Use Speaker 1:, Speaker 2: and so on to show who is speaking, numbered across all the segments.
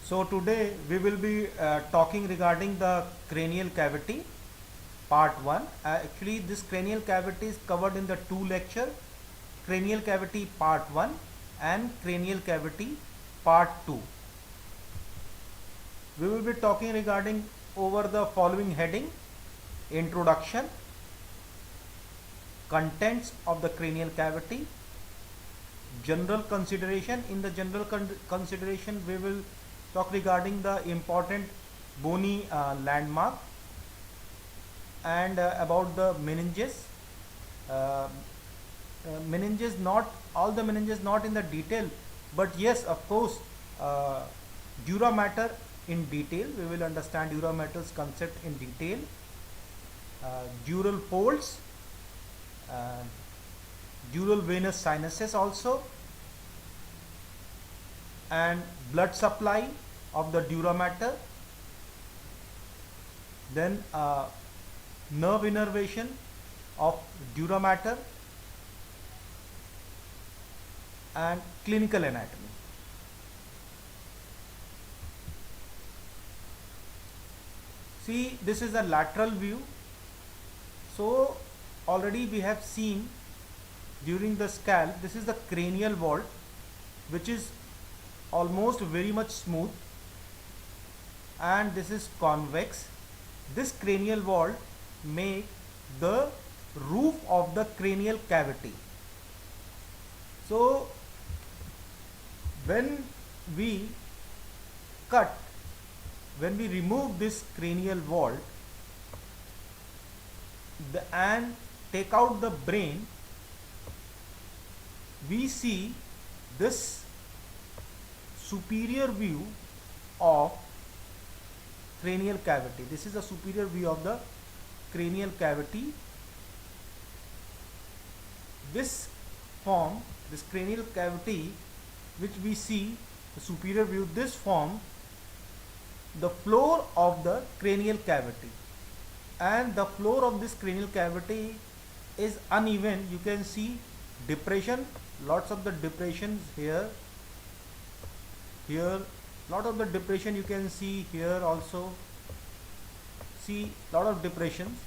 Speaker 1: So today we will be talking regarding the cranial cavity part 1. Actually this cranial cavity is covered in the two lecture, cranial cavity part 1 and cranial cavity part 2. We will be talking regarding over the following heading: introduction, contents of the cranial cavity, general consideration. In the general consideration we will talk regarding the important bony landmark and about the meninges. Meninges, not all the meninges, not in the detail, but yes, of course, dura mater in detail. We will understand dura mater's concept in detail. Dural folds, dural venous sinuses also, and blood supply of the dura mater, then nerve innervation of dura mater, and clinical anatomy. See, this is a lateral view. So already we have seen during the scalp, this is the cranial vault, which is almost very much smooth, and this is convex. This cranial vault make the roof of the cranial cavity. So when we remove this cranial vault and take out the brain, we see this superior view of cranial cavity. This is a superior view of the cranial cavity. This form, this cranial cavity which we see, the superior view, this form the floor of the cranial cavity, and the floor of this cranial cavity is uneven. You can see depression, lots of the depressions here, lot of the depression you can see here also, see lot of depressions,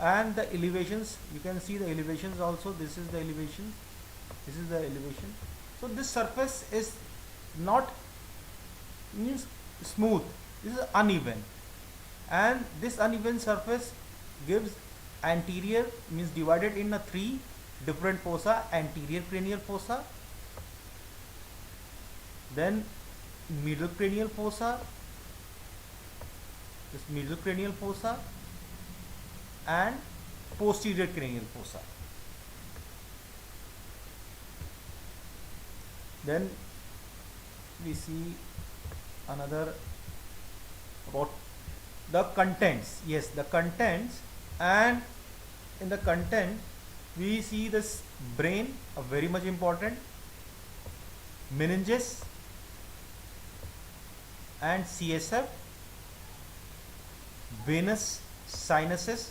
Speaker 1: and the elevations, you can see the elevations also. This is the elevation, this is the elevation. So this surface is not means smooth, this is uneven, and this uneven surface gives anterior, means divided in a three different fossa: anterior cranial fossa, then middle cranial fossa, this middle cranial fossa, and posterior cranial fossa. Then we see another about the contents. Yes, the contents, and in the content we see this brain, a very much important, meninges and CSF, venous sinuses,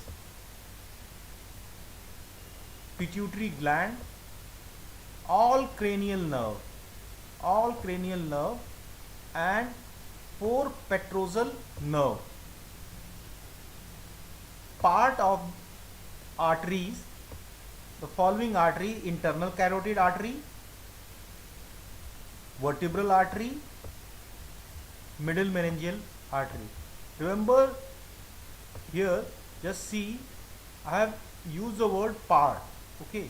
Speaker 1: pituitary gland, all cranial nerve, and 4 petrosal nerve. Part of arteries, the following artery: internal carotid artery, vertebral artery, middle meningeal artery. Remember here, just see, I have used the word part. Okay,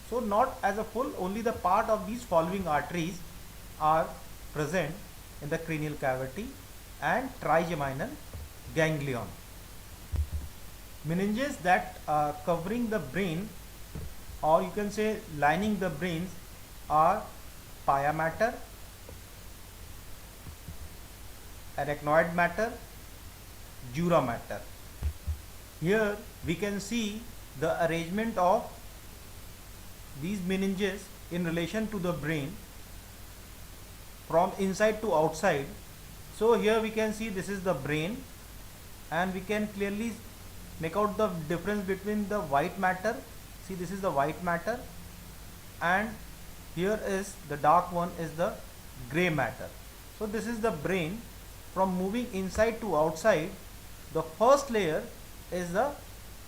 Speaker 1: so not as a full, only the part of these following arteries are present in the cranial cavity, and trigeminal ganglion. Meninges that are covering the brain, or you can say lining the brains, are pia mater, arachnoid mater, dura mater. Here we can see the arrangement of these meninges in relation to the brain from inside to outside. So here we can see this is the brain, and we can clearly make out the difference between the white matter. See, this is the white matter, and here is the dark one, is the gray matter. So this is the brain. From moving inside to outside, the first layer is the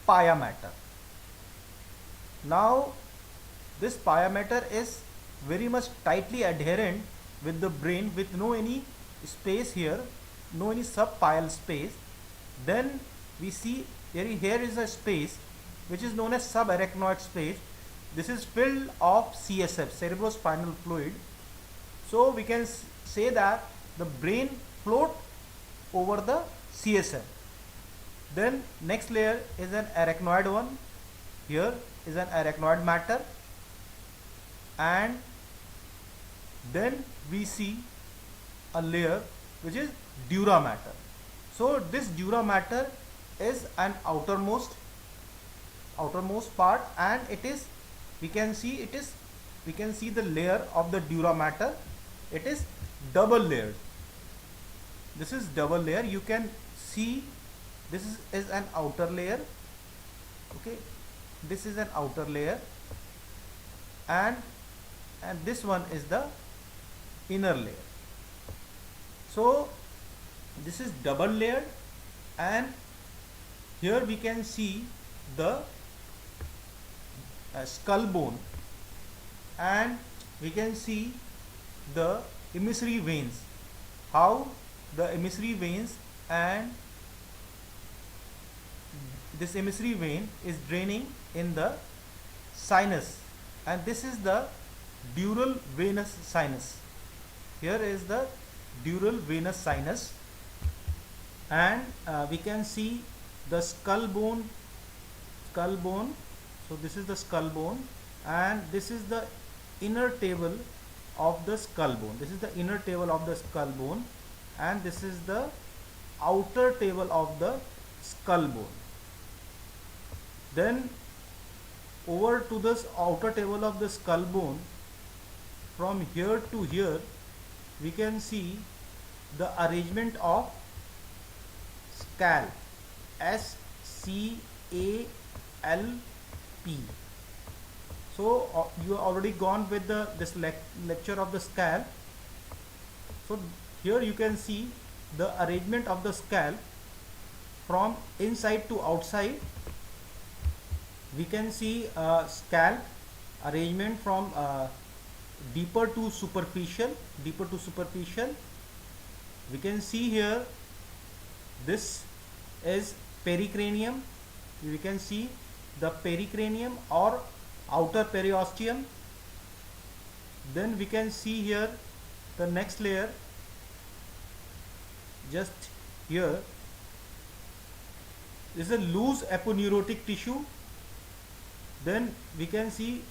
Speaker 1: pia mater. Now this pia mater is very much tightly adherent with the brain, with no any space here, no any subpial space. Then we see here is a space which is known as subarachnoid space. This is filled of CSF, cerebrospinal fluid. So we can say that the brain float over the CSF. Then next layer is an arachnoid one. Here is an arachnoid matter, and then we see a layer which is dura mater. So this dura mater is an outermost part, and it is, we can see the layer of the dura mater. It is double layered. This is double layer. You can see this is an outer layer. Okay, this is an outer layer, and this one is the inner layer. So this is double layered, and here we can see the skull bone, and we can see the emissary veins, how the emissary veins, and this emissary vein is draining in the sinus, and this is the dural venous sinus. Here is the dural venous sinus, and we can see the skull bone. So this is the skull bone, and this is the inner table of the skull bone. This is the inner table of the skull bone, and this is the outer table of the skull bone. Then over to this outer table of the skull bone, from here to here, we can see the arrangement of scalp, SCALP. So you are already gone with this lecture of the scalp. So here you can see the arrangement of the scalp from inside to outside. We can see scalp arrangement from deeper to superficial. We can see here this is pericranium. We can see the pericranium or outer periosteum. Then we can see here the next layer, just here. This is a loose aponeurotic tissue. Then we can see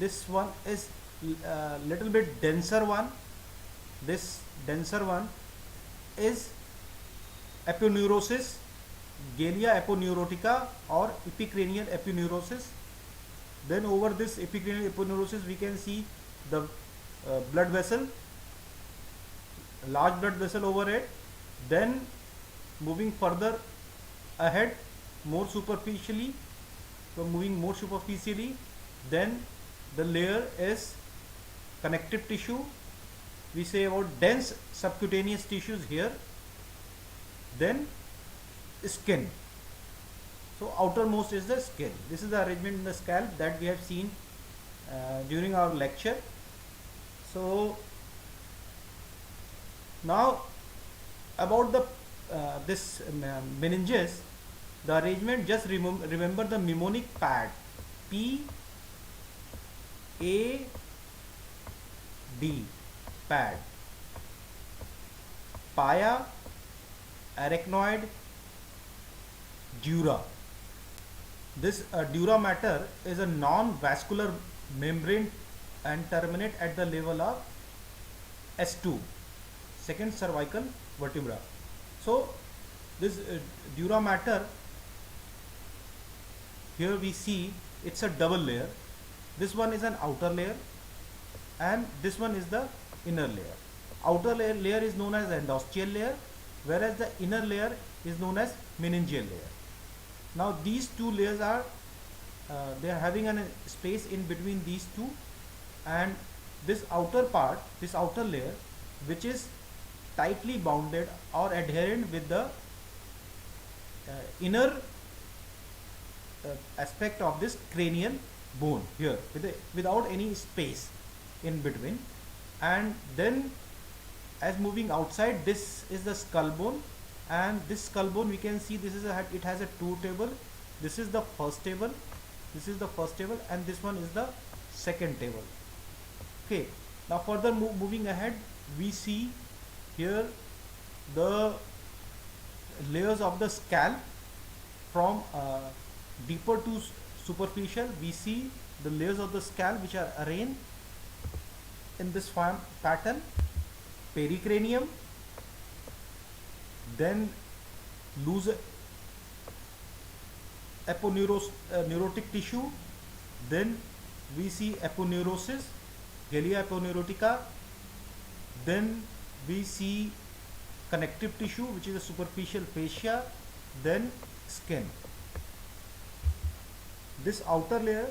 Speaker 1: this one is little bit denser one. This denser one is aponeurosis, Galea aponeurotica or epicranial aponeurosis. Then over this epicranial aponeurosis we can see the blood vessel, large blood vessel over it. Then moving further ahead, moving more superficially, then the layer is connective tissue. We say about dense subcutaneous tissues here. Then skin. So outermost is the skin. This is the arrangement in the scalp that we have seen during our lecture. So now about the this meninges, the arrangement, just remember the mnemonic pad, PAD, pad, pia, arachnoid, dura. This dura mater is a non-vascular membrane and terminate at the level of S2, second cervical vertebra. So this dura mater, here we see it's a double layer. This one is an outer layer, and this one is the inner layer. Outer layer is known as endosteal layer, whereas the inner layer is known as meningeal layer. Now these two layers are they are having a space in between these two, and this outer part, this outer layer which is tightly bounded or adherent with the inner aspect of this cranial bone here, without any space in between. And then as moving outside, this is the skull bone, and this skull bone, we can see this is it has a two table. This is the first table, and this one is the second table. Okay, now further moving ahead, we see here the layers of the scalp from deeper to superficial. We see the layers of the scalp which are arranged in this pattern: pericranium, then loose aponeurotic tissue, then we see aponeurosis, galea aponeurotica, then we see connective tissue, which is a superficial fascia, then skin. This outer layer,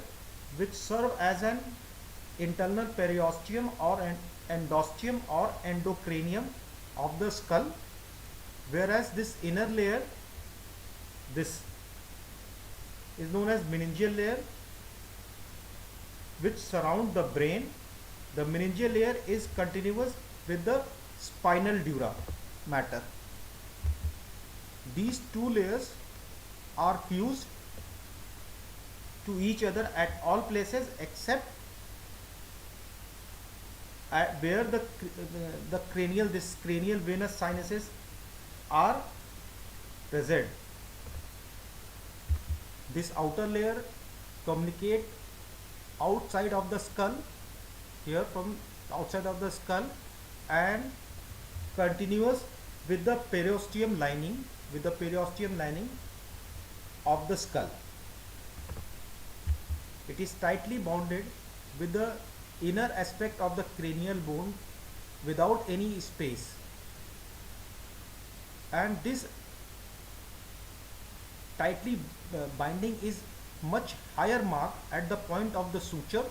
Speaker 1: which serve as an internal periosteum or an endosteum or endocranium of the skull, whereas this inner layer, this is known as meningeal layer, which surround the brain. The meningeal layer is continuous with the spinal dura mater. These two layers are fused to each other at all places except at where the cranial venous sinuses are present. This outer layer communicate outside of the skull, here from outside of the skull, and continuous with the periosteum lining, of the skull. It is tightly bounded with the inner aspect of the cranial bone without any space, and this tightly binding is much higher mark at the point of the suture,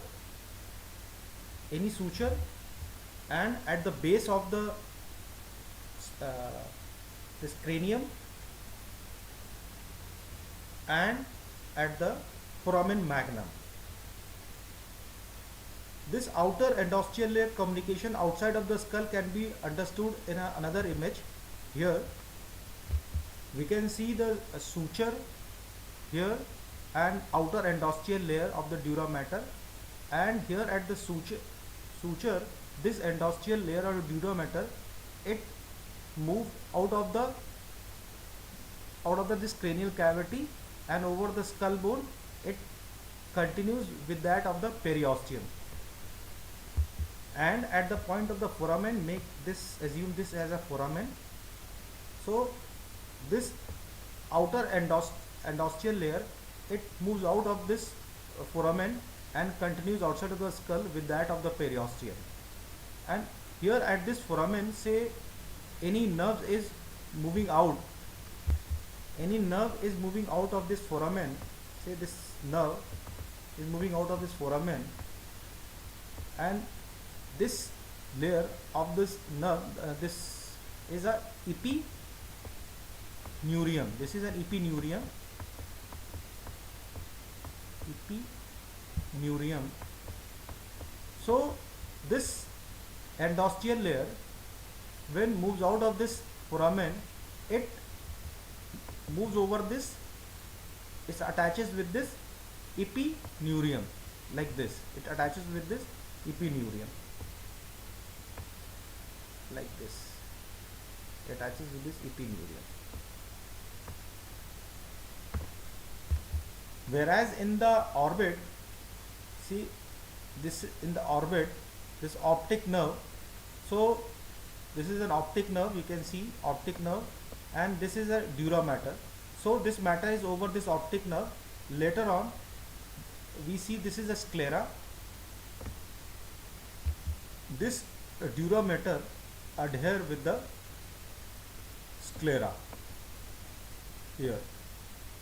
Speaker 1: any suture, and at the base of the this cranium, and at the foramen magnum. This outer endosteal layer communication outside of the skull can be understood in another image. Here we can see the suture here and outer endosteal layer of the dura mater, and here at the suture, this endosteal layer of dura mater, it moves out of this cranial cavity and over the skull bone. It continues with that of the periosteum, and at the point of the foramen, assume this as a foramen. So this outer endosteal layer, it moves out of this foramen and continues outside of the skull with that of the periosteum. And here at this foramen, say any nerve is moving out, of this foramen, say this nerve is moving out of this foramen, and this layer of this nerve, this is a epineurium. This is an epineurium. So this endosteal layer, when moves out of this foramen, it moves over this, it attaches with this epineurium, like this. It attaches with this epineurium, like this. It attaches with this epineurium. Whereas in the orbit, see this in the orbit, this optic nerve. So this is an optic nerve, you can see optic nerve, and this is a dura mater. So this matter is over this optic nerve. Later on we see this is a sclera. This dura mater adhere with the sclera here.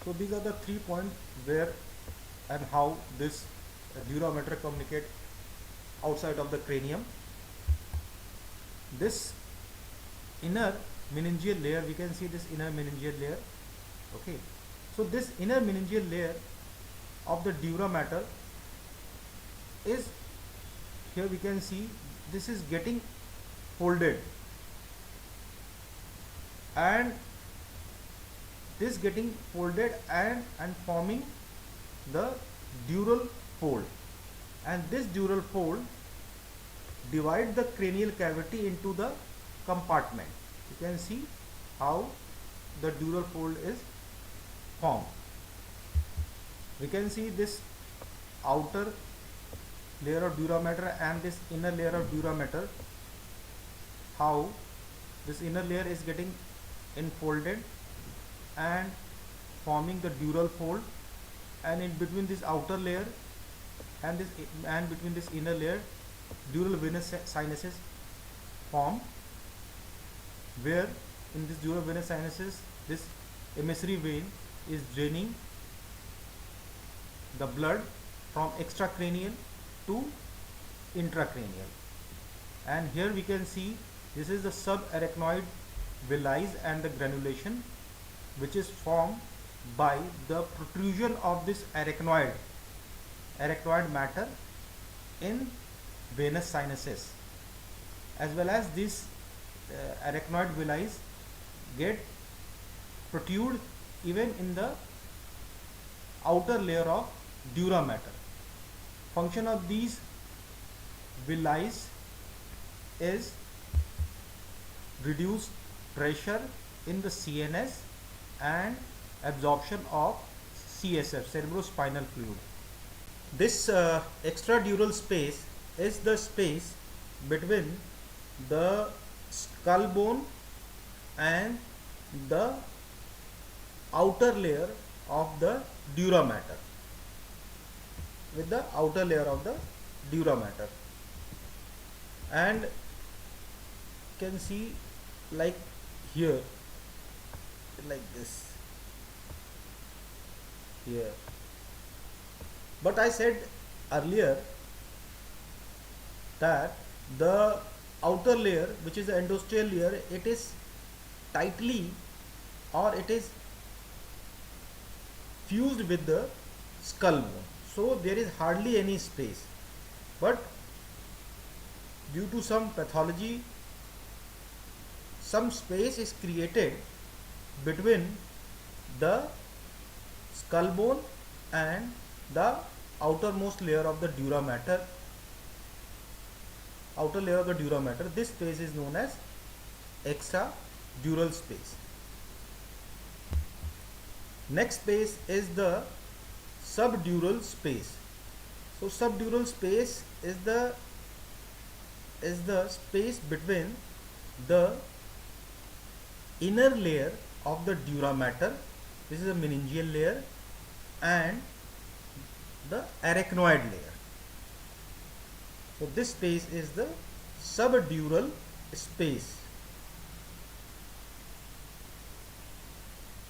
Speaker 1: So these are the 3 points where and how this dura mater communicate outside of the cranium. this inner meningeal layer, we can see this inner meningeal layer. Okay, so this inner meningeal layer of the dura mater is, here we can see this is getting folded, and this getting folded and forming the dural fold, and this dural fold divide the cranial cavity into the compartment. You can see how the dural fold is formed. We can see this outer layer of dura mater and this inner layer of dura mater, how this inner layer is getting enfolded and forming the dural fold, and in between this outer layer and between this inner layer, dural venous sinuses form, where in this dural venous sinuses this emissary vein is draining the blood from extracranial to intracranial. And here we can see this is the subarachnoid villi and the granulation, which is formed by the protrusion of this arachnoid matter in venous sinuses, as well as this arachnoid villi get protrude even in the outer layer of dura mater. Function of these villi is reduce pressure in the CNS and absorption of CSF, cerebrospinal fluid. This extradural space is the space between the skull bone and the outer layer of the dura mater, with the outer layer of the dura mater. And you can see like here, like this here. But I said earlier that the outer layer, which is the endosteal layer, it is tightly, or it is fused with the skull bone, so there is hardly any space. But due to some pathology, some space is created between the skull bone and the outermost layer of the dura mater. Outer layer of the dura mater, this space is known as extradural space. Next space is the subdural space. So subdural space is the space between the inner layer of the dura mater, this is a meningeal layer, and the arachnoid layer. So this space is the subdural space.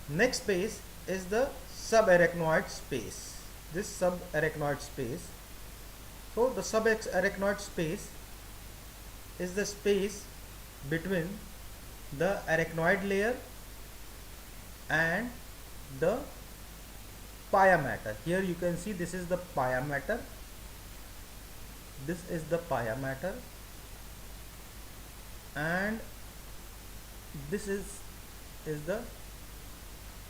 Speaker 1: Next space is the subarachnoid space. This subarachnoid space. So the subarachnoid space is the space between the arachnoid layer and the pia mater. Here you can see this is the pia mater. This is the pia mater, and this is the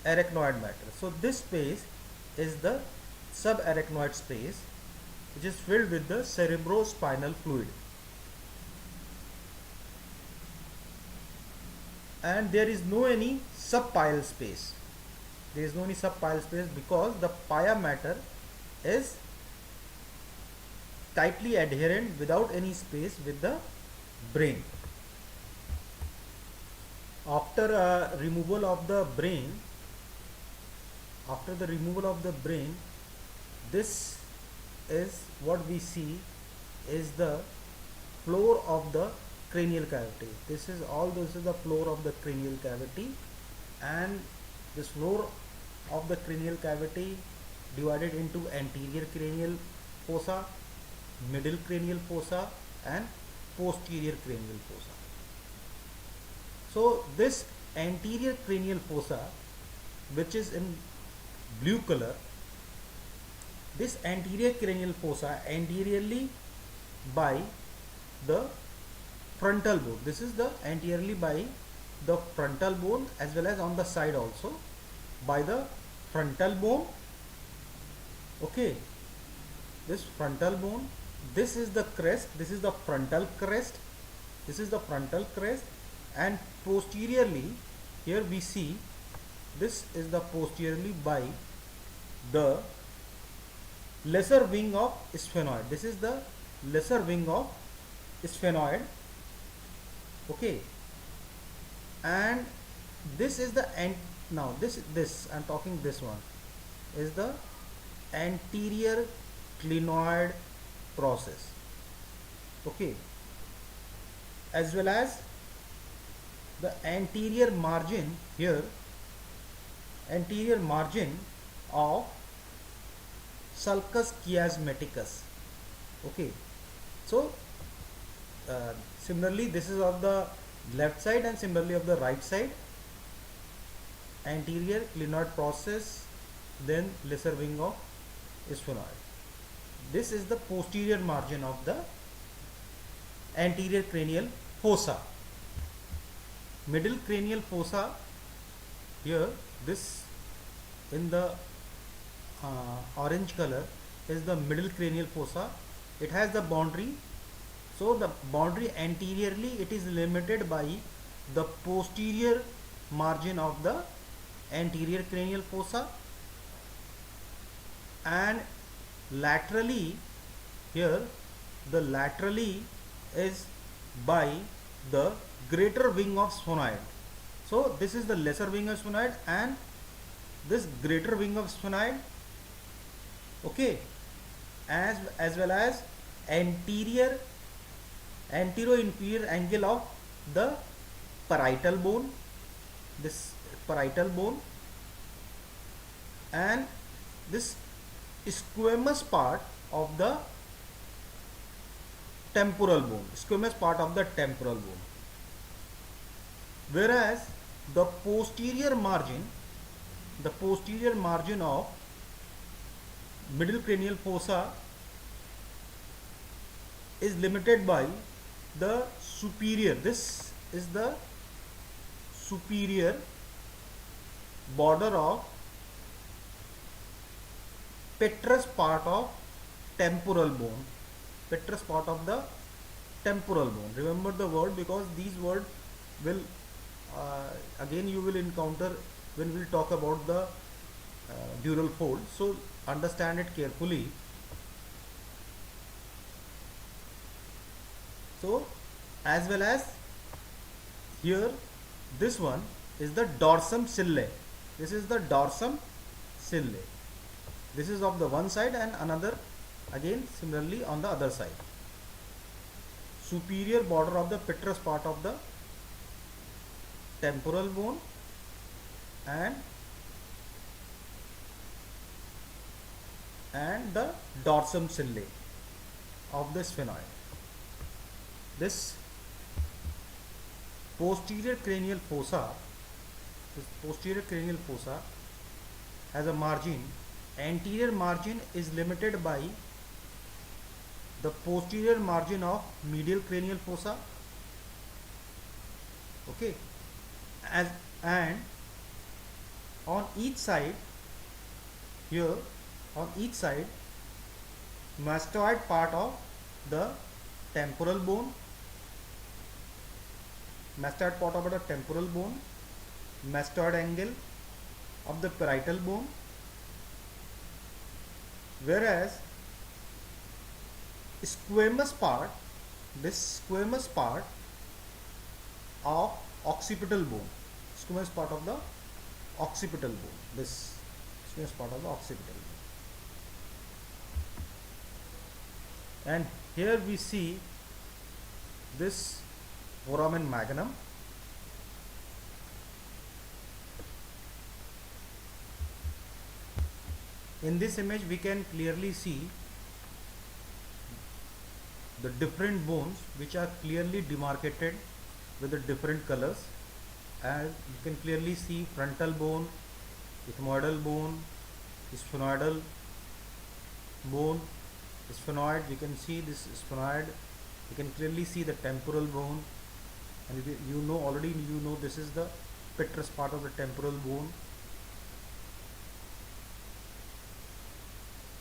Speaker 1: arachnoid matter. So this space is the subarachnoid space, which is filled with the cerebrospinal fluid, and there is no any subpial space. There is no any subpial space because the pia mater is tightly adherent without any space with the brain. After removal of the brain, this is what we see is the floor of the cranial cavity. This is the floor of the cranial cavity, and this floor of the cranial cavity divided into anterior cranial fossa, middle cranial fossa, and posterior cranial fossa. So this anterior cranial fossa, which is in blue color, this anterior cranial fossa anteriorly by the frontal bone. This is the anteriorly by the frontal bone, as well as on the side also by the frontal bone. Okay, this frontal bone, this is the crest, this is the frontal crest, this is the frontal crest, and posteriorly here we see this is the posteriorly by the lesser wing of sphenoid. This is the lesser wing of sphenoid. Okay, and this is the now this I'm talking, this one is the anterior clinoid process. Okay, as well as the anterior margin here, anterior margin of sulcus chiasmaticus. Okay, so similarly this is of the left side and similarly of the right side, anterior clinoid process, then lesser wing of sphenoid. This is the posterior margin of the anterior cranial fossa. Middle cranial fossa, here this in the orange color is the middle cranial fossa. It has the boundary, so the boundary anteriorly it is limited by the posterior margin of the anterior cranial fossa, and laterally here the laterally is by the greater wing of sphenoid. So this is the lesser wing of sphenoid and this greater wing of sphenoid. Okay, as well as antero-inferior angle of the parietal bone, this parietal bone, and this squamous part of the temporal bone, squamous part of the temporal bone. Whereas the posterior margin of middle cranial fossa is limited by the superior, this is the superior border of petrous part of temporal bone, petrous part of the temporal bone. Remember the word, because these words will again you will encounter when we will talk about the dural fold, so understand it carefully. So as well as here this one is the dorsum sillae, this is the dorsum sillae, this is of the one side and another again similarly on the other side. Superior border of the petrous part of the temporal bone and the dorsum sillae of the sphenoid. This posterior cranial fossa has a margin, anterior margin is limited by the posterior margin of medial cranial fossa. Okay, and on each side here, on each side, mastoid part of the temporal bone, mastoid part of the temporal bone, mastoid angle of the parietal bone, whereas squamous part, this squamous part of occipital bone, squamous part of the occipital bone, this squamous part of the occipital bone. And here we see this foramen magnum. In this image we can clearly see the different bones which are clearly demarcated with the different colors. and you can clearly see frontal bone, ethmoidal bone, sphenoidal bone, sphenoid. You can see this sphenoid. You can clearly see the temporal bone, and you know already, you know this is the petrous part of the temporal bone.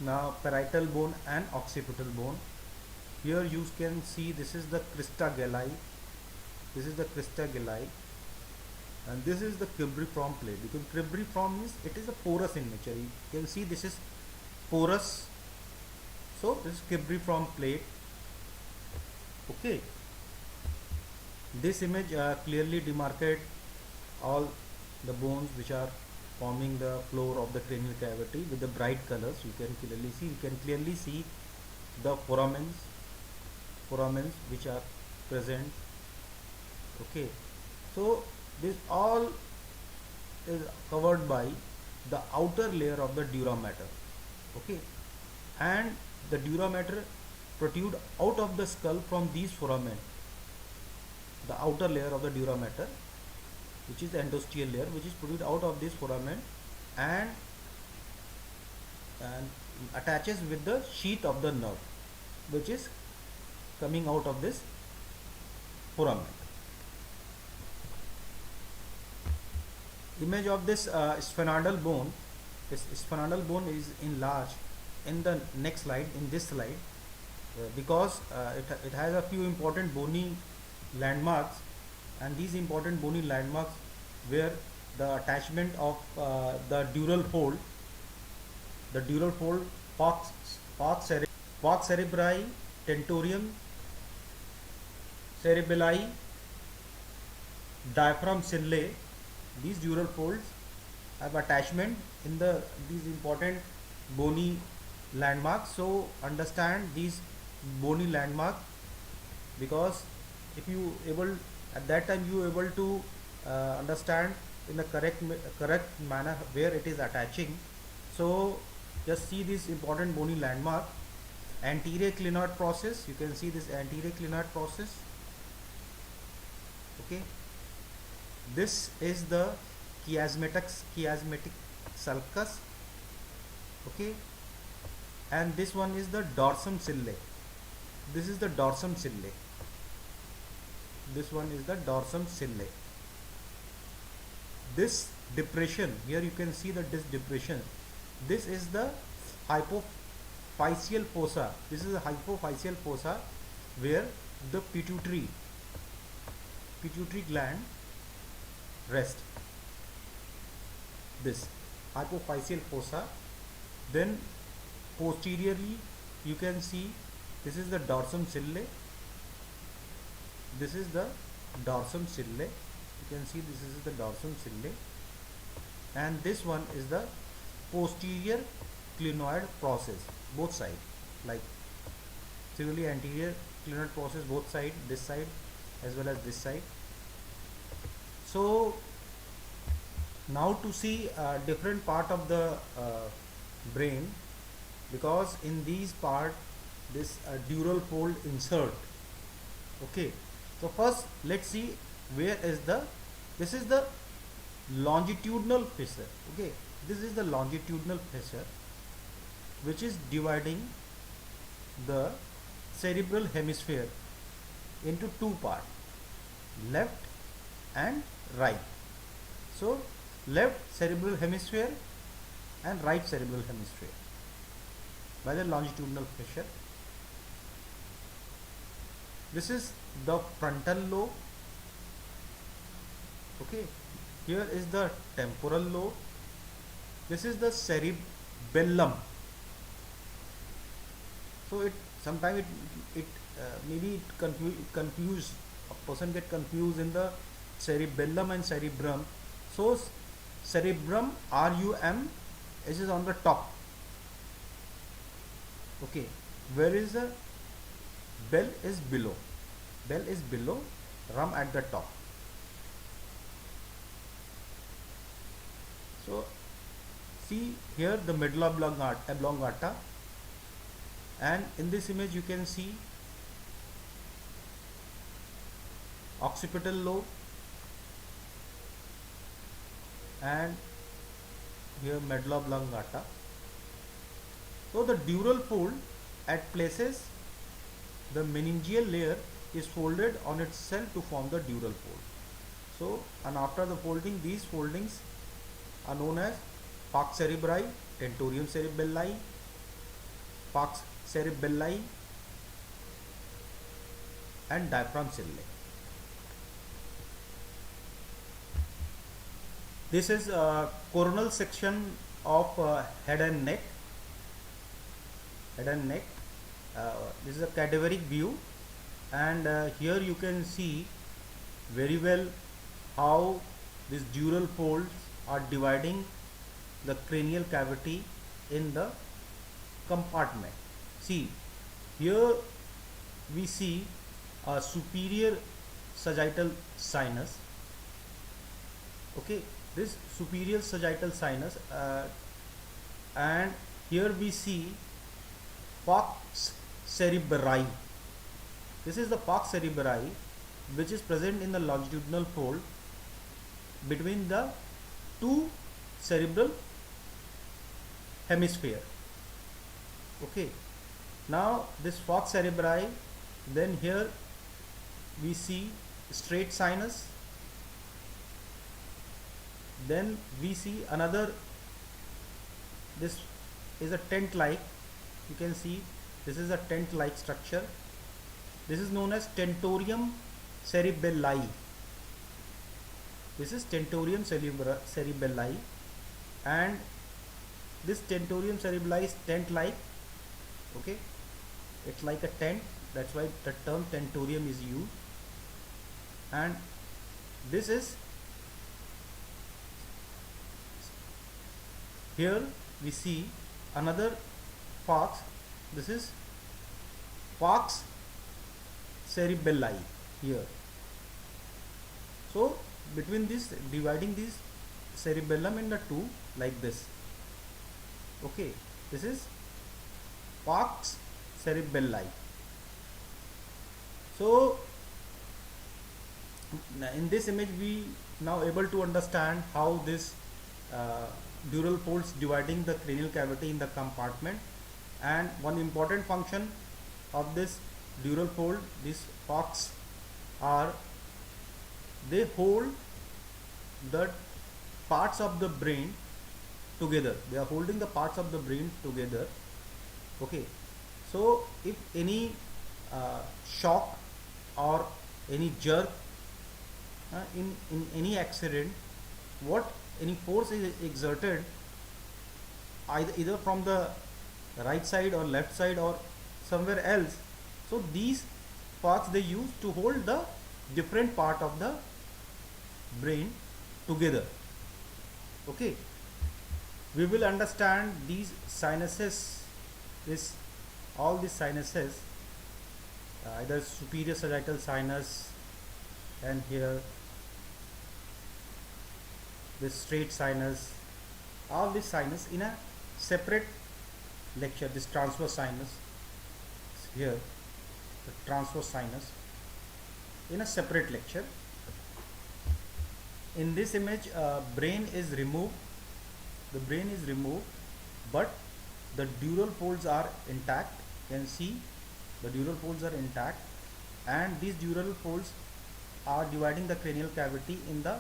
Speaker 1: Now parietal bone and occipital bone. Here you can see this is the crista galli. This is the crista galli, and this is the cribriform plate. Because cribriform means it is a porous in nature. You can see this is porous. So this is cribriform plate. Okay. This image clearly demarcates all the bones which are forming the floor of the cranial cavity with the bright colors. You can clearly see. You can clearly see the foramens which are present. Okay. So this all is covered by the outer layer of the dura mater. Okay. And the dura mater protrude out of the skull from these foramen. The outer layer of the dura mater, which is the endosteal layer, which is protrude out of this foramen and attaches with the sheath of the nerve, which is coming out of this foramen. Image of this sphenoidal bone. This sphenoidal bone is enlarged in the next slide, in this slide, because it has a few important bony landmarks, and these important bony landmarks where the attachment of the dural fold, pars cerebri, tentorium, cerebelli, diaphragm cillae. These dural folds have attachment in these important bony landmarks. So understand these bony landmarks, because if you able at that time you able to understand in the correct manner where it is attaching. So just see this important bony landmark. Anterior clinoid process. You can see this anterior clinoid process. Okay. This is the chiasmatic sulcus. Okay. And this one is the dorsum cillae. This is the dorsum cillae. This one is the dorsum cillae. This depression, here you can see that this depression, this is the hypophyseal fossa. This is a hypophyseal fossa where the pituitary gland rest. This hypophyseal fossa. Then posteriorly you can see this is the dorsum cillae. This is the dorsum cillae. You can see this is the dorsum cillae, and this one is the posterior clinoid process, both sides, like similarly anterior clinoid process both side, this side as well as this side. So now to see different part of the brain, because in these part this dural fold insert. Okay, so first let's see where is this is the longitudinal fissure. Okay, this is the longitudinal fissure which is dividing the cerebral hemisphere into two parts, left and right. So left cerebral hemisphere and right cerebral hemisphere by the longitudinal fissure. This is the frontal lobe. Okay, here is the temporal lobe. This is the cerebellum. So it sometimes it maybe confuse a person get confused in the cerebellum and cerebrum. So cerebrum, RUM, is on the top. Okay, where is the bell is below. Bell is below, rum at the top. So see here the medulla oblongata, and in this image you can see occipital lobe, and here medulla oblongata. So the dural fold at places the meningeal layer is folded on itself to form the dural fold. So, and after the folding, these foldings are known as falx cerebri, tentorium cerebelli, falx cerebelli, and diaphragm cerellae. This is a coronal section of head and neck. Head and neck. This is a cadaveric view, and here you can see very well how these dural folds are dividing the cranial cavity in the compartment. See, here we see a superior sagittal sinus. Okay, this superior sagittal sinus, and here we see falx cerebri. This is the falx cerebri, which is present in the longitudinal fold between the two cerebral hemisphere. Okay, now this falx cerebri, then here we see straight sinus, then we see another, this is a tent like, you can see this is a tent like structure. This is known as tentorium cerebelli. This is tentorium cerebelli, and this tentorium cerebelli is tent like. Okay, it's like a tent, that's why the term tentorium is used. And this is, here we see another falx. This is falx cerebelli here. So between this, dividing this cerebellum into two like this. Okay, this is falx cerebelli. So in this image we now able to understand how this dural folds dividing the cranial cavity in the compartment. And one important function of this dural fold, these falx, are they hold the parts of the brain together. They are holding the parts of the brain together. Okay, so if any shock or any jerk in any accident, what any force is exerted either from the right side or left side or somewhere else, so these parts they use to hold the different part of the brain together. Okay, we will understand these sinuses, all these sinuses, either superior sagittal sinus, and here this straight sinus, all this sinus in a separate lecture. This transverse sinus here, the transverse sinus, in a separate lecture. In this image, brain is removed. The brain is removed, but the dural folds are intact. You can see the dural folds are intact, and these dural folds are dividing the cranial cavity in the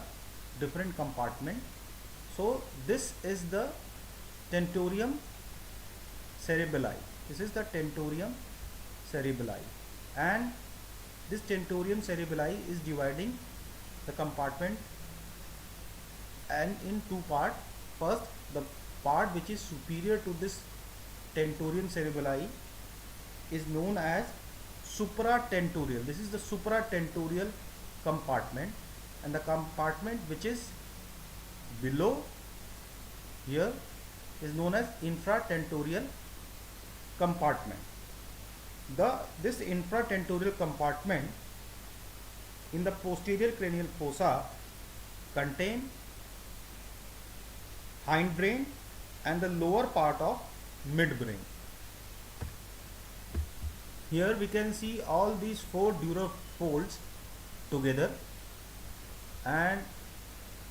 Speaker 1: different compartment. So this is the tentorium cerebelli. This is the tentorium cerebelli, and this tentorium cerebelli is dividing the compartment and in two parts. First, the part which is superior to this tentorium cerebelli is known as supratentorial. This is the supratentorial compartment, and the compartment which is below here is known as infratentorial compartment. This infratentorial compartment in the posterior cranial fossa contain hindbrain and the lower part of midbrain. Here we can see all these four dural folds together, and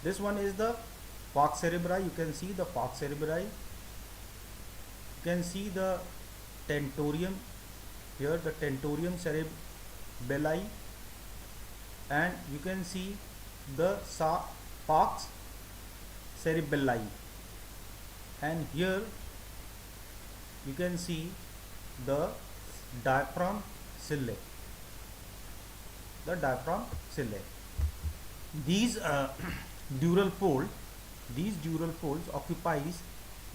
Speaker 1: this one is the falx cerebri, you can see the falx cerebri. You can see the tentorium here, the tentorium cerebelli, and you can see the falx cerebelli, and here you can see the diaphragm cilia, the diaphragm cilia. These dural fold, these dural folds occupies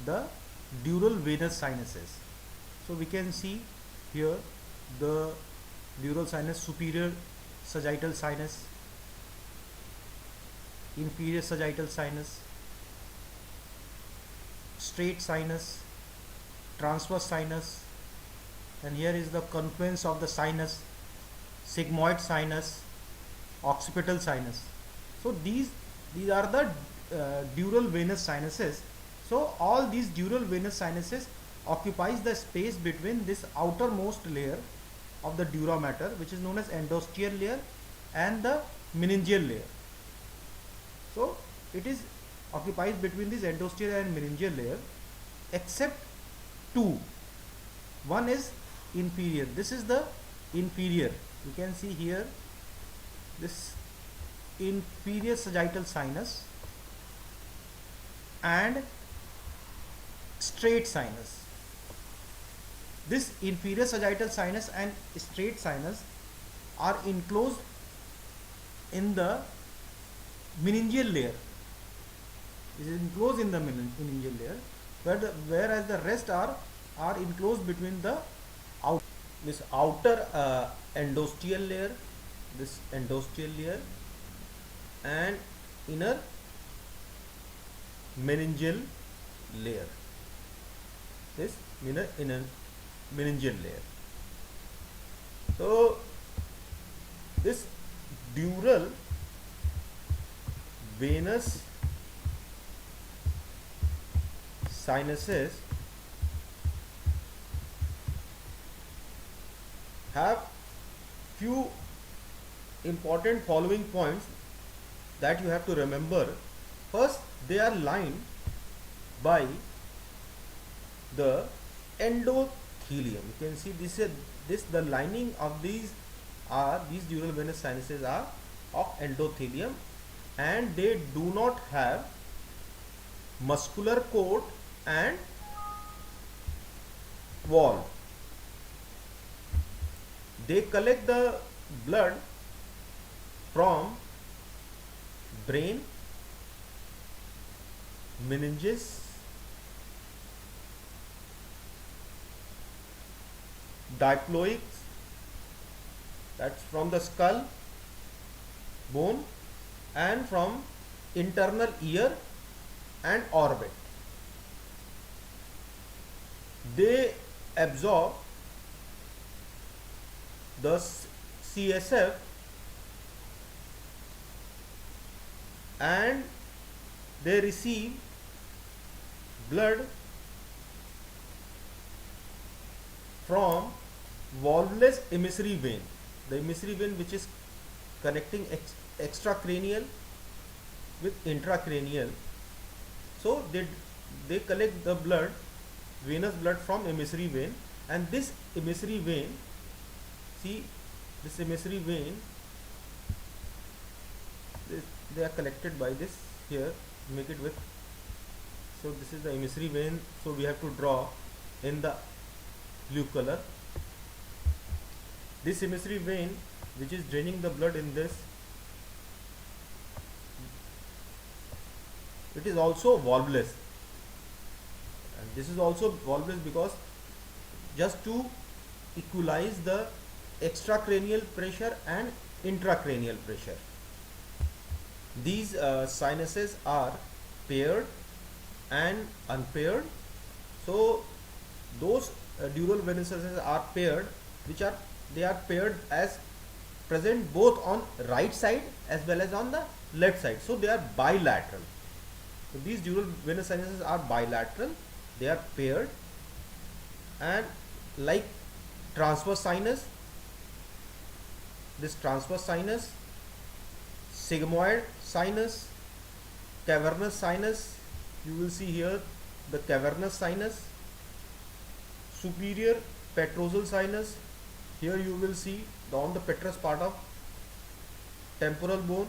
Speaker 1: the dural venous sinuses. So we can see here the dural sinus, superior sagittal sinus, inferior sagittal sinus, straight sinus, transverse sinus, and here is the confluence of the sinus, sigmoid sinus, occipital sinus. So these are the dural venous sinuses. So all these dural venous sinuses occupies the space between this outermost layer of the dura mater, which is known as endosteal layer, and the meningeal layer. So it is occupies between this endosteal and meningeal layer, except two. One is inferior. This is the inferior. You can see here this inferior sagittal sinus and straight sinus. This inferior sagittal sinus and straight sinus are enclosed in the meningeal layer. It is enclosed in the meningeal layer, whereas the rest are enclosed between the this outer endosteal layer, this endosteal layer, and inner meningeal layer, this inner meningeal layer. So this dural venous sinuses have few important following points that you have to remember. First, they are lined by the endothelium. You can see this the lining of these dural venous sinuses are of endothelium, and they do not have muscular coat and wall. They collect the blood from brain, meninges, diploics, that's from the skull, bone, and from internal ear and orbit. They absorb the CSF and they receive blood from valvulus emissary vein, the emissary vein which is connecting extracranial with intracranial. So they collect the blood, venous blood, from emissary vein, and this emissary vein, see this emissary vein, they are collected by this here, make it with, so this is the emissary vein, so we have to draw in the blue color. This emissary vein which is draining the blood in this, it is also valvulus, and this is also valvulus because just to equalize the extracranial pressure and intracranial pressure. These sinuses are paired and unpaired. So those dural venous sinuses are paired, they are paired as present both on right side as well as on the left side. So they are bilateral. So these dural venous sinuses are bilateral, they are paired, and like transverse sinus, this transverse sinus, sigmoid sinus, cavernous sinus, you will see here the cavernous sinus. Superior petrosal sinus, here you will see on the petrous part of temporal bone.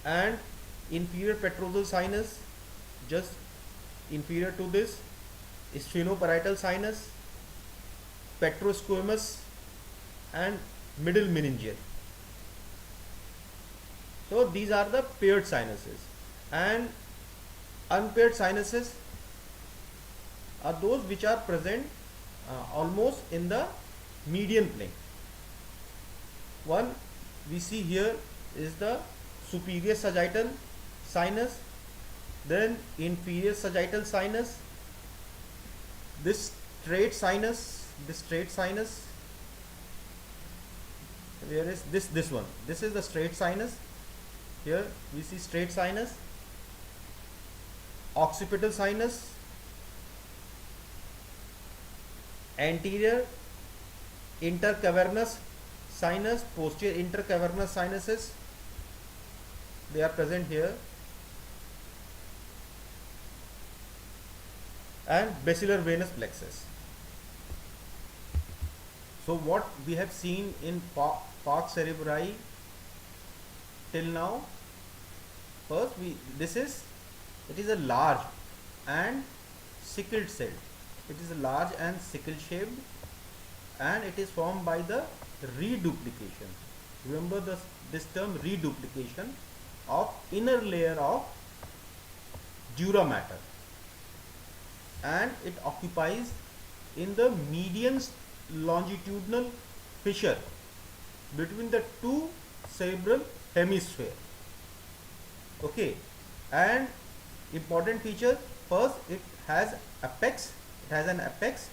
Speaker 1: And inferior petrosal sinus, just inferior to this, sphenoparietal sinus, petrosquamous, and middle meningeal. So these are the paired sinuses. And unpaired sinuses are those which are present almost in the median plane. One we see here is the superior sagittal sinus, then inferior sagittal sinus, this straight sinus, where is this one? This is the straight sinus. Here we see straight sinus, occipital sinus, anterior intercavernous sinus, posterior intercavernous sinuses, they are present here, and basilar venous plexus. So what we have seen in Pars cerebri till now, first it is a large and sickled cell. It is a large and sickle shaped, and it is formed by the reduplication. Remember this term, reduplication of inner layer of dura mater, and it occupies in the median longitudinal fissure between the two cerebral hemisphere. Okay, and important feature, first it has an apex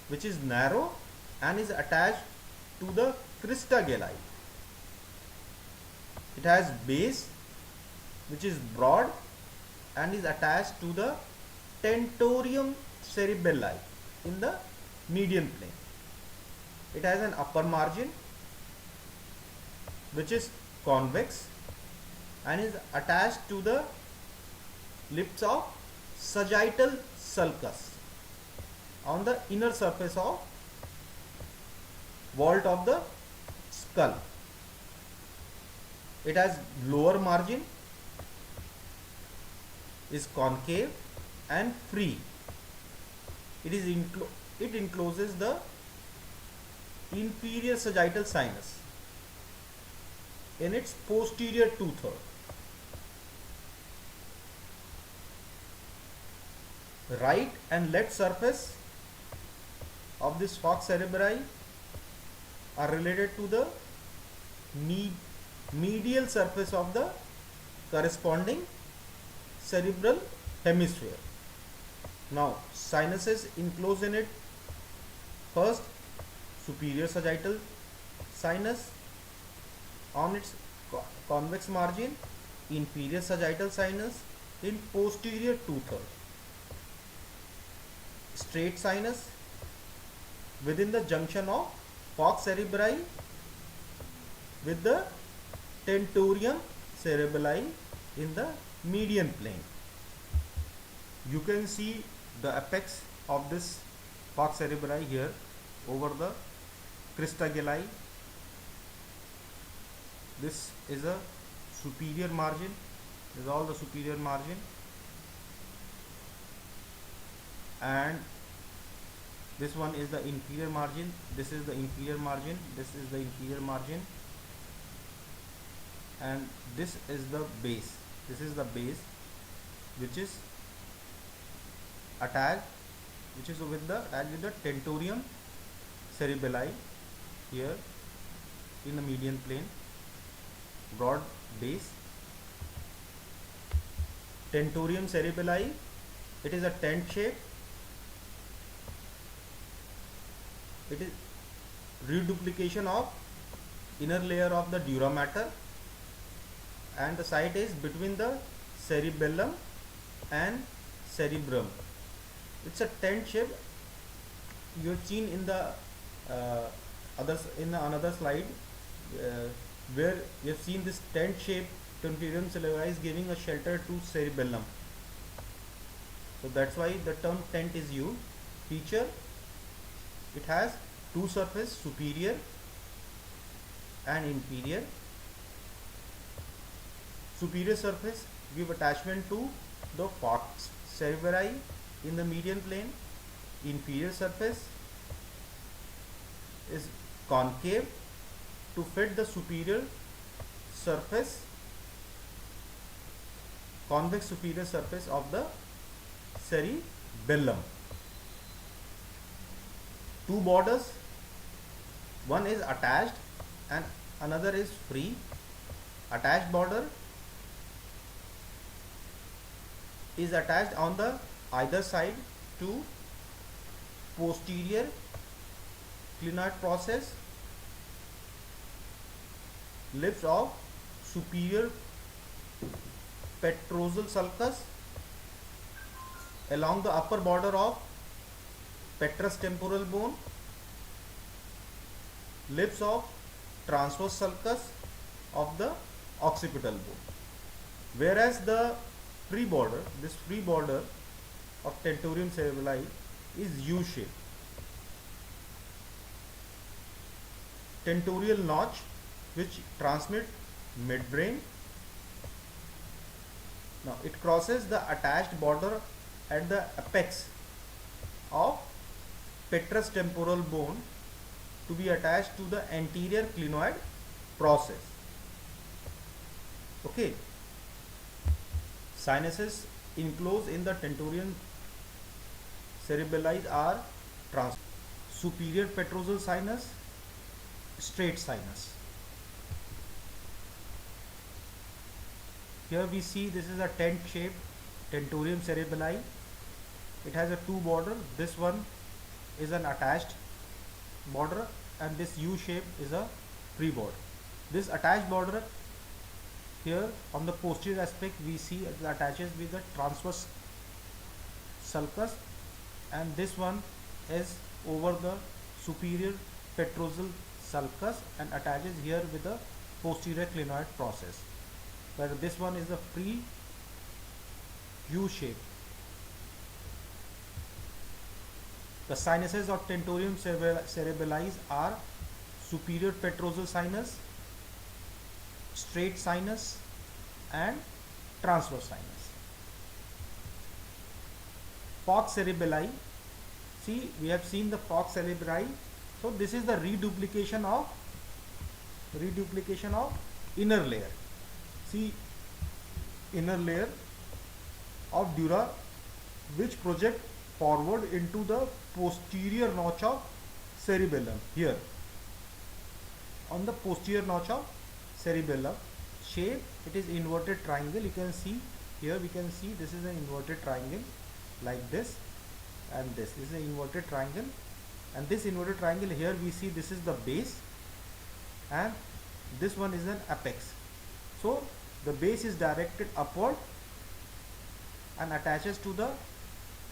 Speaker 1: which is narrow and is attached to the crista galli. It has base which is broad and is attached to the tentorium cerebelli in the median plane. It has an upper margin which is convex and is attached to the lips of sagittal sulcus on the inner surface of vault of the skull. It has lower margin, is concave and free. It encloses the inferior sagittal sinus in its posterior two-third. Right and left surface of this falx cerebri are related to the medial surface of the corresponding cerebral hemisphere. Now sinuses enclosed in it, first superior sagittal sinus on its convex margin, inferior sagittal sinus in posterior two-third, straight sinus within the junction of falx cerebri with the tentorium cerebelli in the median plane. You can see the apex of this falx cerebri here over the crista galli. This is a superior margin. This is all the superior margin, and this one is the inferior margin. This is the inferior margin. This is the inferior margin, and this is the base. This is the base which is attached, with the tentorium cerebelli here in the median plane. Broad base, tentorium cerebelli. It is a tent shape. It is reduplication of inner layer of the dura mater, and the site is between the cerebellum and cerebrum. It's a tent shape. You have seen in the another slide where you have seen this tent shape tentorium cerebelli is giving a shelter to cerebellum. So that's why the term tent is used. Feature, it has two surface, superior and inferior. Superior surface give attachment to the falx cerebelli in the median plane. Inferior surface is concave to fit the superior surface, convex superior surface of the cerebellum. Two borders, one is attached and another is free. Attached border is attached on the either side to posterior clinoid process, lips of superior petrosal sulcus along the upper border of petrous temporal bone, lips of transverse sulcus of the occipital bone. Whereas the free border, this free border of tentorium cerebelli is U-shaped. Tentorial notch which transmit midbrain. Now it crosses the attached border at the apex of petrous temporal bone to be attached to the anterior clinoid process. Okay. Sinuses enclosed in the tentorium cerebelli are superior petrosal sinus, straight sinus. Here we see this is a tent shaped tentorium cerebelli. It has a two border. This one is an attached border and this U shape is a free border. This attached border here on the posterior aspect we see it attaches with the transverse sulcus, and this one is over the superior petrosal sulcus and attaches here with the posterior clinoid process, where this one is a free U shape. The sinuses of tentorium cerebelli are superior petrosal sinus, straight sinus and transverse sinus. Falx cerebelli, see we have seen the falx cerebelli. So this is the reduplication of inner layer. See, inner layer of dura which project forward into the posterior notch of cerebellum. Here on the posterior notch of cerebellum shape, it is inverted triangle. You can see here, we can see this is an inverted triangle like this, and this is an inverted triangle, and this inverted triangle here we see this is the base and this one is an apex. So the base is directed upward and attaches to the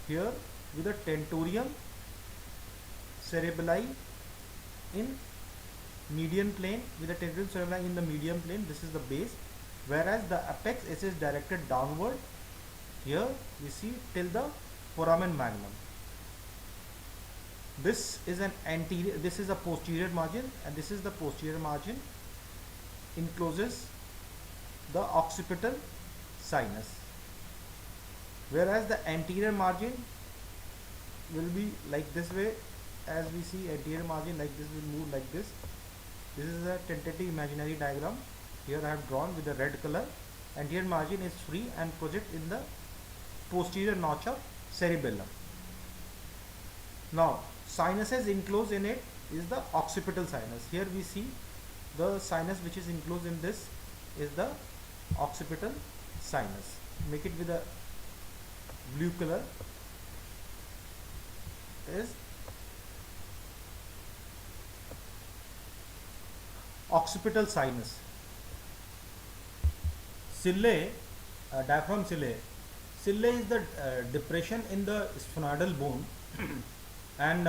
Speaker 1: here with the tentorium cerebelli in median plane, with the tentorium cerebelli in the median plane. This is the base, whereas the apex is directed downward. Here we see till the foramen magnum. This is an anterior, this is a posterior margin, and this is the posterior margin encloses the occipital sinus, whereas the anterior margin will be like this way. As we see, anterior margin like this will move like this. This is a tentative imaginary diagram. Here I have drawn with the red color. Anterior margin is free and project in the posterior notch of cerebellum. Now sinuses enclosed in it is the occipital sinus. Here we see the sinus which is enclosed in this is the occipital sinus. Make it with a blue color. Is occipital sinus. Cillae, diaphragm cillae. Cillae is the depression in the sphenoidal bone and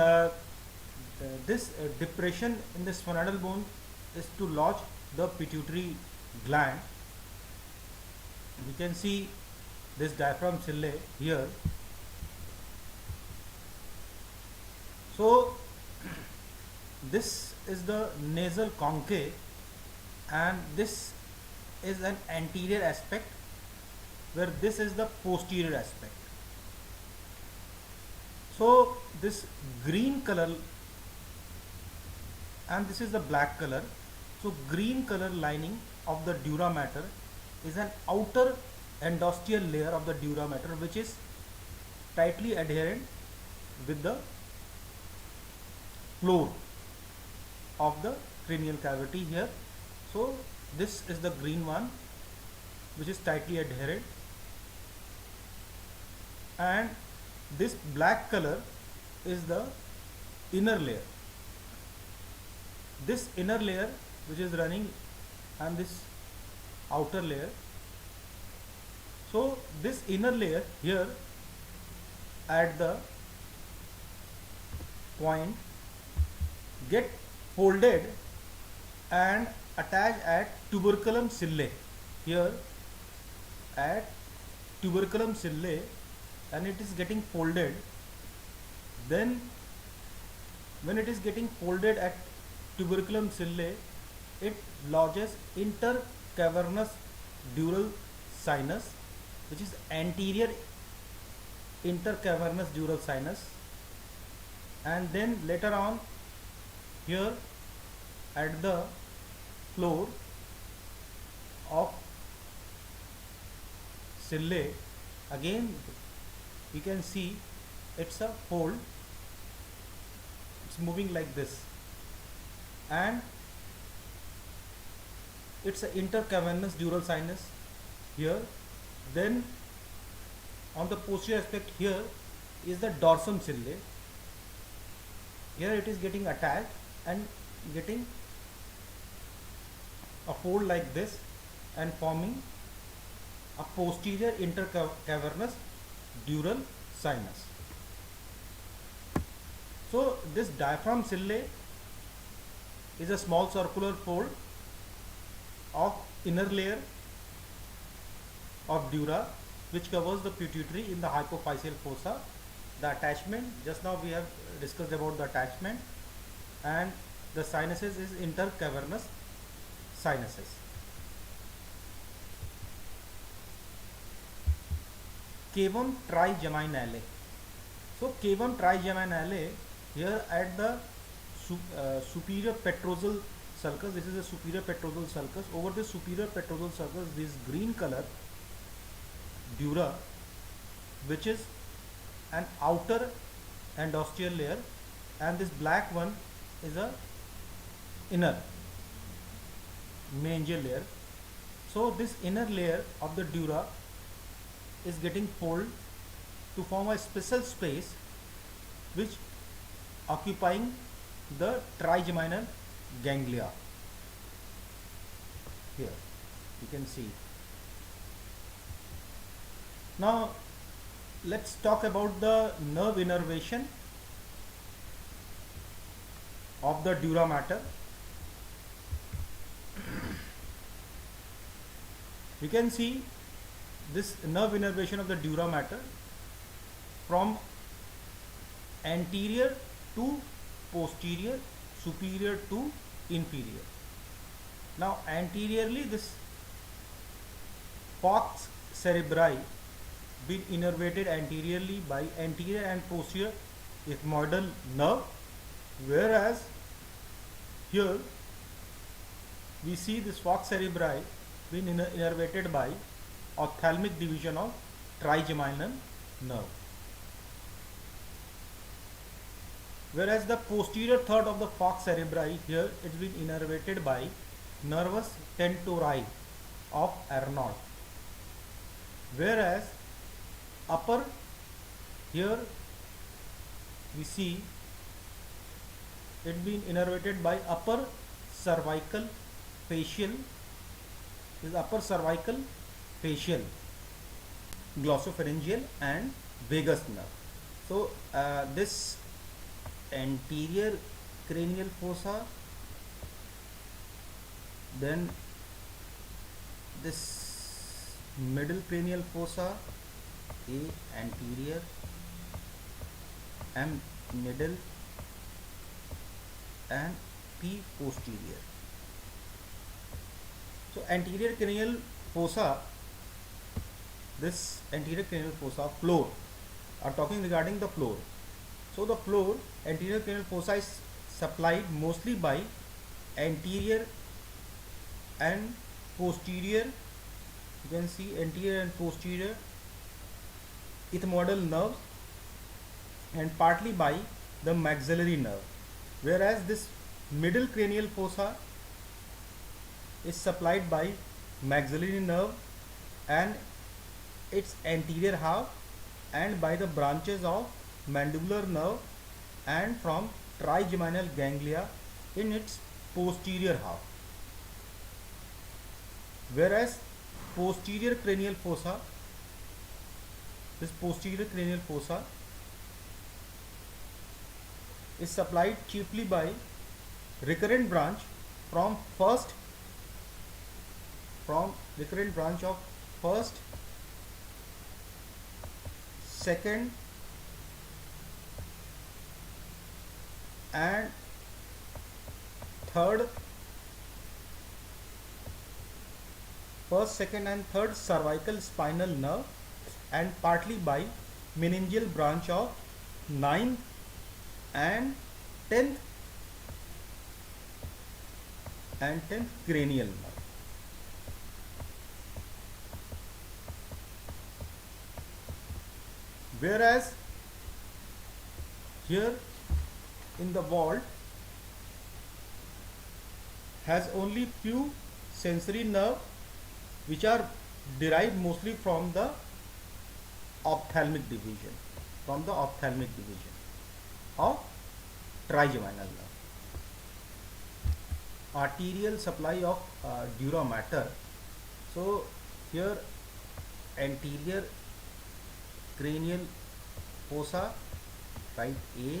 Speaker 1: this depression in the sphenoidal bone is to lodge the pituitary gland, You can see this diaphragm cilia here. So this is the nasal concave, and this is an anterior aspect, where this is the posterior aspect. So this green color and this is the black color. So green color lining of the dura mater is an outer endosteal layer of the dura mater, which is tightly adherent with the floor of the cranial cavity here. So this is the green one, which is tightly adherent, and this black color is the inner layer. This inner layer which is running, and this outer layer. So this inner layer here at the point get folded and attached at tuberculum cilia here at tuberculum cilia, and it is getting folded. Then when it is getting folded at tuberculum cilia, it lodges intercavernous dural sinus, which is anterior intercavernous dural sinus, and then later on here at the floor of cilia, again you can see it's a fold, it's moving like this, and it's an intercavernous dural sinus here. Then on the posterior aspect here is the dorsum cilia. Here it is getting attached and getting a fold like this and forming a posterior intercavernous dural sinus. So this diaphragm cilia is a small circular fold of inner layer of dura, which covers the pituitary in the hypophyseal fossa. The attachment, just now we have discussed about the attachment, and the sinuses is intercavernous sinuses. Cavum trigeminale. So cavum trigeminale here at the superior petrosal sulcus. This is the superior petrosal sulcus. Over the superior petrosal sulcus, this green color dura, which is an outer endosteal layer, and this black one is a inner meningeal layer. So this inner layer of the dura is getting folded to form a special space which occupying the trigeminal ganglia. Here you can see. Now let's talk about the nerve innervation of the dura mater. You can see this nerve innervation of the dura mater from anterior to posterior, superior to inferior. Now anteriorly, this falx cerebri been innervated anteriorly by anterior and posterior ethmoidal nerve, whereas here we see this falx cerebri been innervated by ophthalmic division of trigeminal nerve, whereas the posterior third of the falx cerebri here it's been innervated by nervus tentori of Arnold, whereas upper here we see it being innervated by upper cervical facial, is upper cervical facial, glossopharyngeal and vagus nerve. So this anterior cranial fossa, then this middle cranial fossa, A anterior, M middle, and P posterior. So anterior cranial fossa, this anterior cranial fossa floor, are talking regarding the floor. So the floor, anterior cranial fossa is supplied mostly by anterior and posterior. You can see anterior and posterior ethmoidal nerves, and partly by the maxillary nerve, whereas this middle cranial fossa is supplied by maxillary nerve and its anterior half, and by the branches of mandibular nerve and from trigeminal ganglia in its posterior half, whereas posterior cranial fossa, this posterior cranial fossa is supplied chiefly by recurrent branch from recurrent branch of first, second, and third, first, second, and third cervical spinal nerve, and partly by meningeal branch of 9th and 10th cranial nerve. Whereas here in the vault has only few sensory nerve which are derived mostly from the ophthalmic division, of trigeminal nerve. Arterial supply of dura mater. So here anterior cranial fossa, right, A,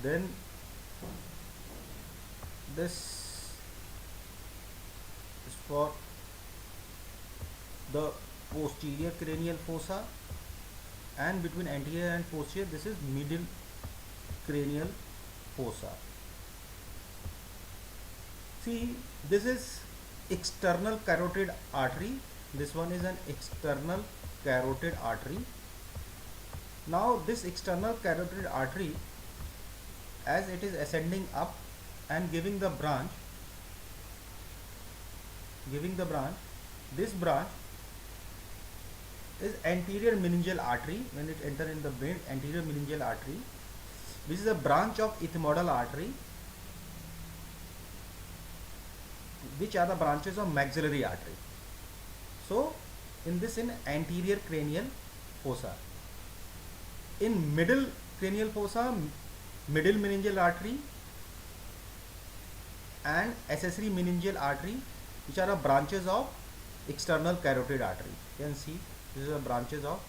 Speaker 1: then this is for the posterior cranial fossa, and between anterior and posterior this is middle cranial fossa. See, this is external carotid artery, this one is an external carotid artery. Now this external carotid artery, as it is ascending up and giving the branch, this branch is anterior meningeal artery. When it enter in the brain, anterior meningeal artery, which is a branch of ethmoidal artery, which are the branches of maxillary artery. So in anterior cranial fossa, in middle cranial fossa, middle meningeal artery and accessory meningeal artery, which are the branches of external carotid artery. You can see these are the branches of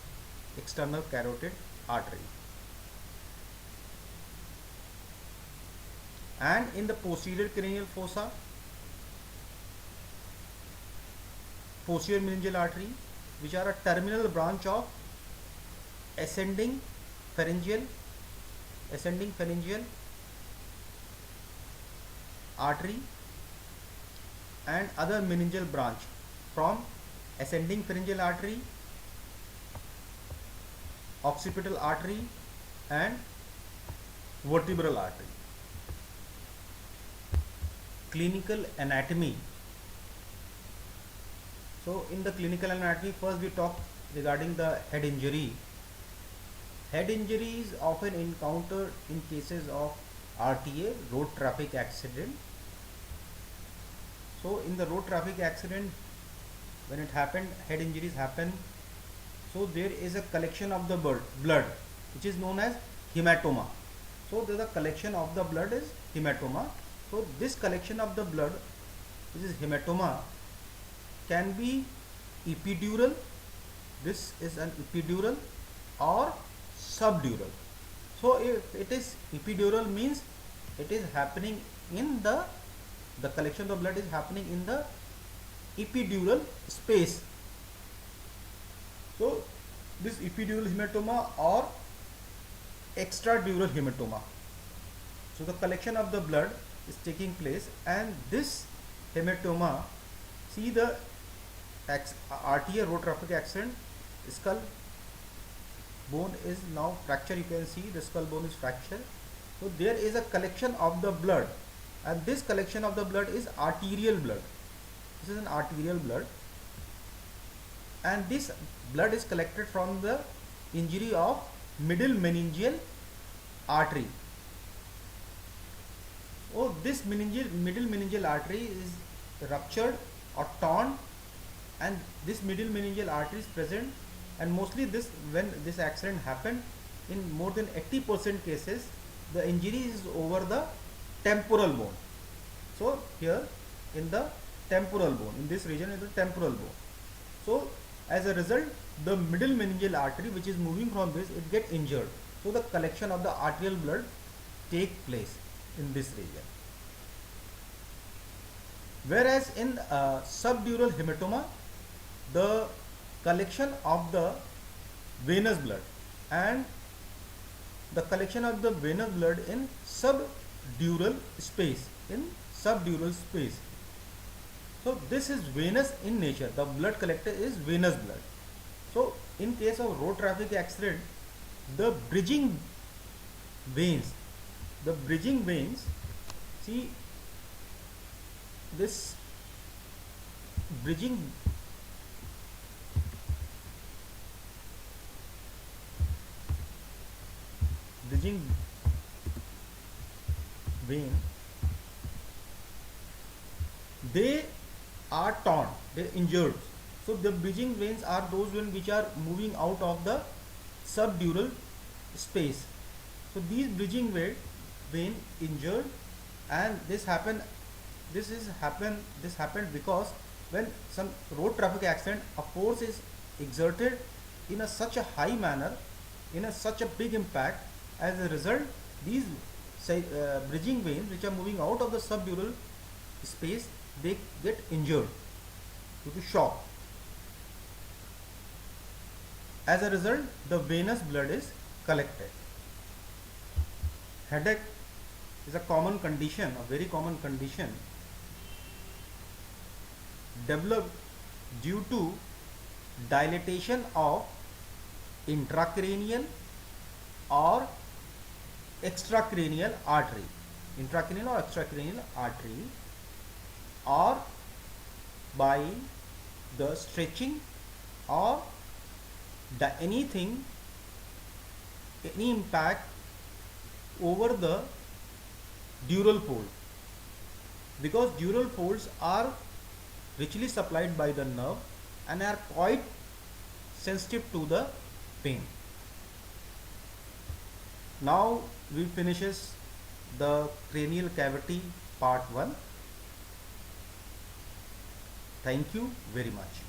Speaker 1: external carotid artery. And in the posterior cranial fossa, posterior meningeal artery, which are a terminal branch of ascending pharyngeal artery and other meningeal branch from ascending pharyngeal artery, occipital artery, and vertebral artery. Clinical anatomy. So in the clinical anatomy, first we talk regarding the head injury. Head injury is often encountered in cases of RTA, road traffic accident. So in the road traffic accident, when it happened, head injuries happen, so there is a collection of the blood which is known as hematoma. So there is a collection of the blood is hematoma. So this collection of the blood, which is hematoma, can be epidural, this is an epidural, or subdural. So if it is epidural, means it is happening in the collection of blood is happening in the epidural space. So this epidural hematoma or extradural hematoma. So the collection of the blood is taking place, and this hematoma, see the RTA, road traffic accident, skull bone is now fractured. You can see the skull bone is fractured. So there is a collection of the blood, and this collection of the blood is arterial blood. This is an arterial blood, and this blood is collected from the injury of middle meningeal artery. Oh, this middle meningeal artery is ruptured or torn, and this middle meningeal artery is present, and mostly this, when this accident happened, in more than 80% cases the injury is over the temporal bone. So here in the temporal bone, in this region is the temporal bone. So as a result, the middle meningeal artery which is moving from this, it get injured. So the collection of the arterial blood take place in this region. Whereas in subdural hematoma, the collection of the venous blood and the collection of the venous blood in subdural space, So this is venous in nature. The blood collected is venous blood. So in case of road traffic accident, the bridging veins, see this bridging vein, they are torn, they injured. So the bridging veins are those veins which are moving out of the subdural space. So these bridging vein injured, and this happened because when some road traffic accident, a force is exerted in a such a high manner, in a such a big impact. As a result, these bridging veins which are moving out of the subdural space, they get injured due to shock. As a result, the venous blood is collected. Headache is a common condition, a very common condition, developed due to dilatation of intracranial or extracranial artery, or by the stretching or any impact over the dural fold, because dural folds are richly supplied by the nerve and are quite sensitive to the pain. Now we finishes the cranial cavity part 1. Thank you very much.